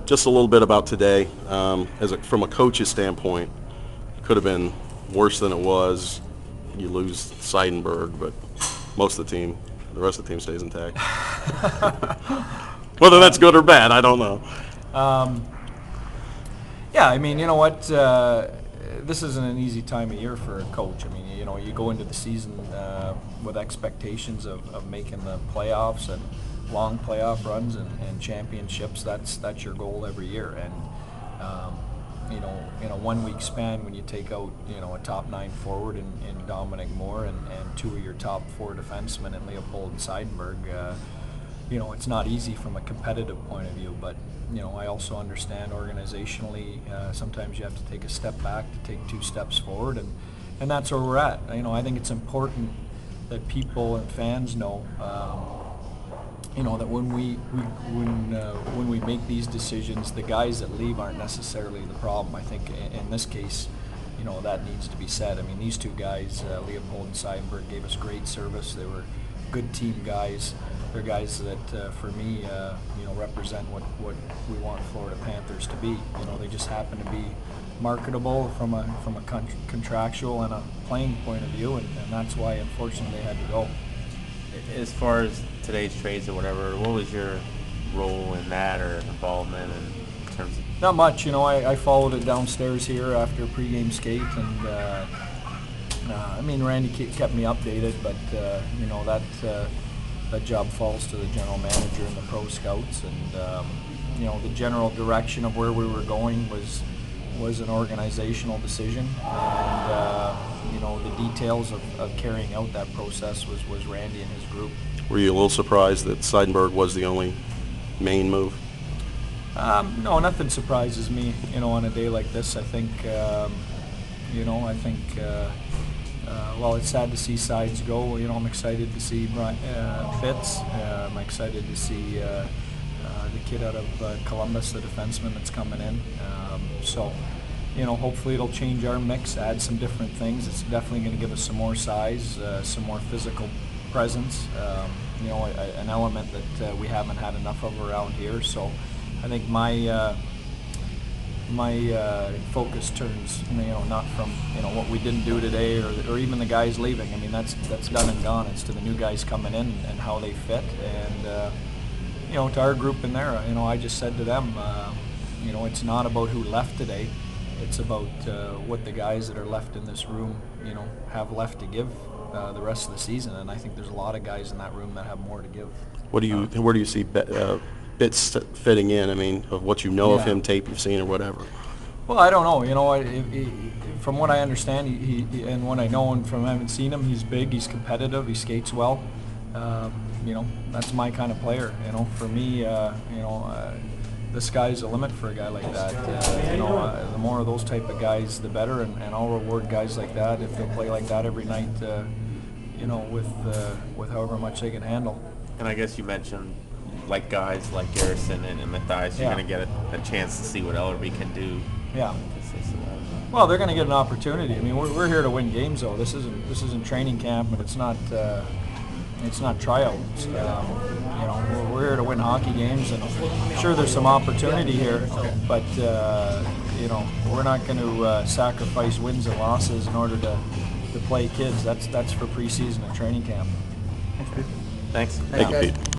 just a little bit about today. From a coach's standpoint, it could have been worse than it was. You lose Seidenberg, but the rest of the team stays intact. Whether that's good or bad, I don't know. Yeah, I mean, you know what? This isn't an easy time of year for a coach. I mean, you know, you go into the season with expectations of making the playoffs and long playoff runs and championships. That's your goal every year. And you know, in a 1 week span, when you take out, you know, a top 9 forward in Dominic Moore and 2 of your top 4 defensemen in Leopold and Seidenberg, you know, it's not easy from a competitive point of view. But you know, I also understand organizationally, sometimes you have to take a step back to take 2 steps forward, and that's where we're at. You know, I think it's important that people and fans know, you know, that when we make these decisions, the guys that leave aren't necessarily the problem. I think in this case, you know, that needs to be said. I mean, these 2 guys, Leopold and Seidenberg, gave us great service. They were good team guys. They're guys that, for me, you know, represent what we want Florida Panthers to be. You know, they just happen to be marketable from a contractual and a playing point of view, and that's why, unfortunately, they had to go. As far as today's trades or whatever, what was your role in that or involvement in terms of? Not much. You know, I followed it downstairs here after a pregame skate, and I mean, Randy kept me updated, but you know, that job falls to the general manager and the pro scouts, and you know, the general direction of where we were going was an organizational decision, and you know, the details of carrying out that process was Randy and his group. Were you a little surprised that Seidenberg was the only main move? No, nothing surprises me, you know, on a day like this. I think, you know, well, it's sad to see Sides go. You know, I'm excited to see Fitz. I'm excited to see the kid out of Columbus, the defenseman that's coming in. So, you know, hopefully it'll change our mix, add some different things. It's definitely going to give us some more size, some more physical presence. You know, an element that we haven't had enough of around here. So, I think my focus turns, you know, not from, you know, what we didn't do today or even the guys leaving. I mean, that's done and gone. It's to the new guys coming in and how they fit, and you know, to our group in there. You know, I just said to them, you know, it's not about who left today. It's about what the guys that are left in this room, you know, have left to give the rest of the season. And I think there's a lot of guys in that room that have more to give. Where do you see Bits fitting in? I mean, of what you know of him, tape you've seen or whatever. Well, I don't know. You know, from what I understand, he and what I know, and from having seen him, he's big, he's competitive, he skates well. You know, that's my kind of player. You know, for me, you know, the sky's the limit for a guy like that. You know, the more of those type of guys, the better, and I'll reward guys like that if they'll play like that every night. You know, with however much they can handle. And I guess you mentioned, like, guys like Garrison and Mathias, you're going to get a chance to see what Ellerby can do. Yeah. Well, they're going to get an opportunity. I mean, we're here to win games, though. This isn't training camp, and it's not tryouts. You know, we're here to win hockey games, and sure, there's some opportunity here, but you know, we're not going to sacrifice wins and losses in order to play kids. That's for preseason and training camp. Thanks. Thank you, Pete.